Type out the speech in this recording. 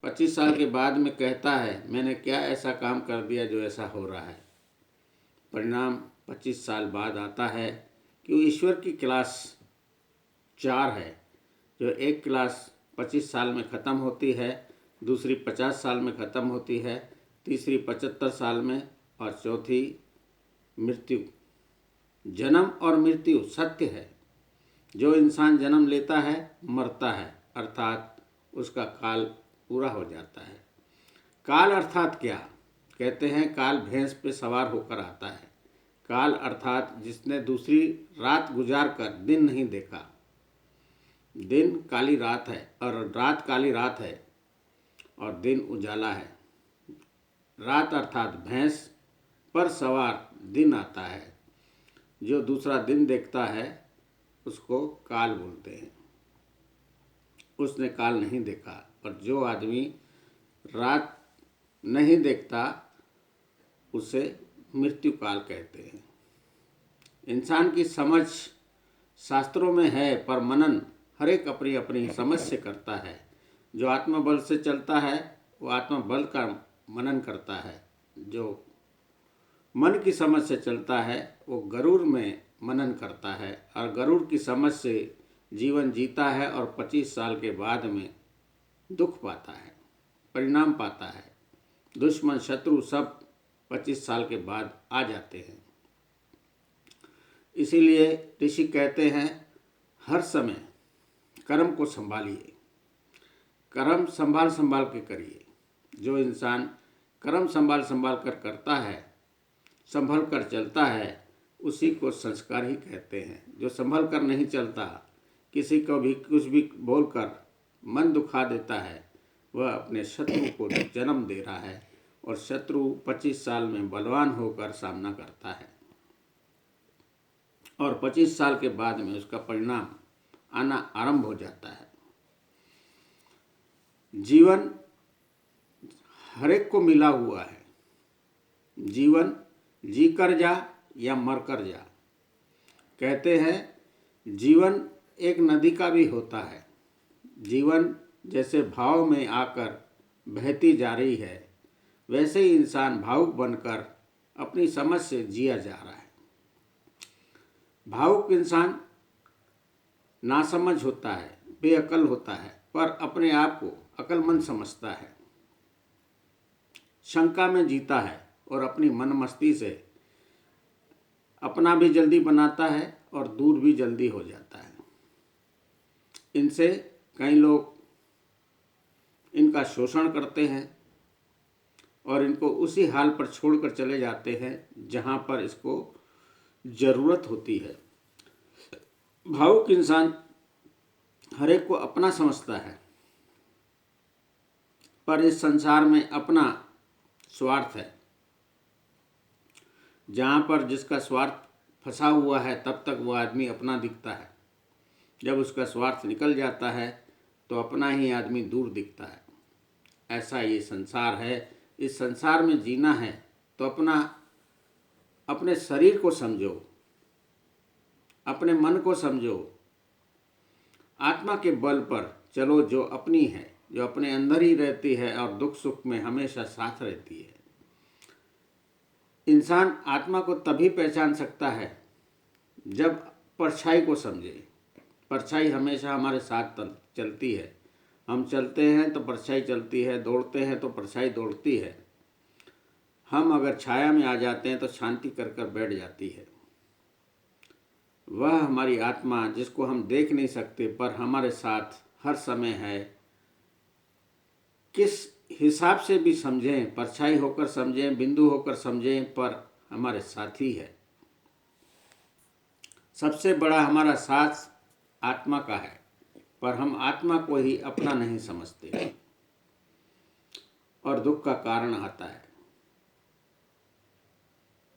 25 साल के बाद में कहता है मैंने क्या ऐसा काम कर दिया जो ऐसा हो रहा है। परिणाम 25 साल बाद आता है कि वो ईश्वर की क्लास 4 है, जो एक क्लास 25 साल में ख़त्म होती है, दूसरी 50 साल में ख़त्म होती है, तीसरी 75 साल में और चौथी मृत्यु। जन्म और मृत्यु सत्य है। जो इंसान जन्म लेता है मरता है, अर्थात उसका काल पूरा हो जाता है। काल अर्थात क्या? कहते हैं काल भैंस पे सवार होकर आता है। काल अर्थात जिसने दूसरी रात गुजार कर दिन नहीं देखा। दिन काली रात है और रात काली रात है और दिन उजाला है। रात अर्थात भैंस पर सवार दिन आता है। जो दूसरा दिन देखता है उसको काल बोलते हैं। उसने काल नहीं देखा। और जो आदमी रात नहीं देखता उसे मृत्यु काल कहते हैं। इंसान की समझ शास्त्रों में है, पर मनन हर एक अपनी अपनी समझ से करता है। जो आत्मबल से चलता है वो आत्मबल का मनन करता है। जो मन की समझ से चलता है वो गरुड़ में मनन करता है और गरुड़ की समझ से जीवन जीता है और 25 साल के बाद में दुख पाता है, परिणाम पाता है। दुश्मन शत्रु सब 25 साल के बाद आ जाते हैं। इसीलिए ऋषि कहते हैं हर समय कर्म को संभालिए। कर्म संभाल संभाल के करिए। जो इंसान कर्म संभाल संभाल कर करता है, संभल कर चलता है, उसी को संस्कार ही कहते हैं। जो संभल कर नहीं चलता, किसी को भी कुछ भी बोलकर मन दुखा देता है, वह अपने शत्रु को जन्म दे रहा है और शत्रु 25 साल में बलवान होकर सामना करता है और 25 साल के बाद में उसका परिणाम आना आरंभ हो जाता है। जीवन हर एक को मिला हुआ है। जीवन जी कर जा या मर कर जा। कहते हैं जीवन एक नदी का भी होता है। जीवन जैसे भाव में आकर बहती जा रही है, वैसे ही इंसान भावुक बनकर अपनी समझ से जिया जा रहा है। भावुक इंसान नासमझ होता है, बेअकल होता है, पर अपने आप को अक्लमंद समझता है। शंका में जीता है और अपनी मन मस्ती से अपना भी जल्दी बनाता है और दूर भी जल्दी हो जाता है। इनसे कई लोग इनका शोषण करते हैं और इनको उसी हाल पर छोड़कर चले जाते हैं जहाँ पर इसको ज़रूरत होती है। भावुक इंसान हर एक को अपना समझता है, पर इस संसार में अपना स्वार्थ है। जहाँ पर जिसका स्वार्थ फंसा हुआ है तब तक वो आदमी अपना दिखता है। जब उसका स्वार्थ निकल जाता है तो अपना ही आदमी दूर दिखता है। ऐसा ये संसार है। इस संसार में जीना है तो अपने शरीर को समझो, अपने मन को समझो, आत्मा के बल पर चलो, जो अपनी है, जो अपने अंदर ही रहती है और दुख सुख में हमेशा साथ रहती है। इंसान आत्मा को तभी पहचान सकता है जब परछाई को समझे। परछाई हमेशा हमारे साथ चलती है। हम चलते हैं तो परछाई चलती है, दौड़ते हैं तो परछाई दौड़ती है। हम अगर छाया में आ जाते हैं तो शांति कर कर बैठ जाती है। वह हमारी आत्मा जिसको हम देख नहीं सकते पर हमारे साथ हर समय है। किस हिसाब से भी समझें, परछाई होकर समझें, बिंदु होकर समझें, पर हमारे साथी है। सबसे बड़ा हमारा साथ आत्मा का है, पर हम आत्मा को ही अपना नहीं समझते और दुख का कारण आता है।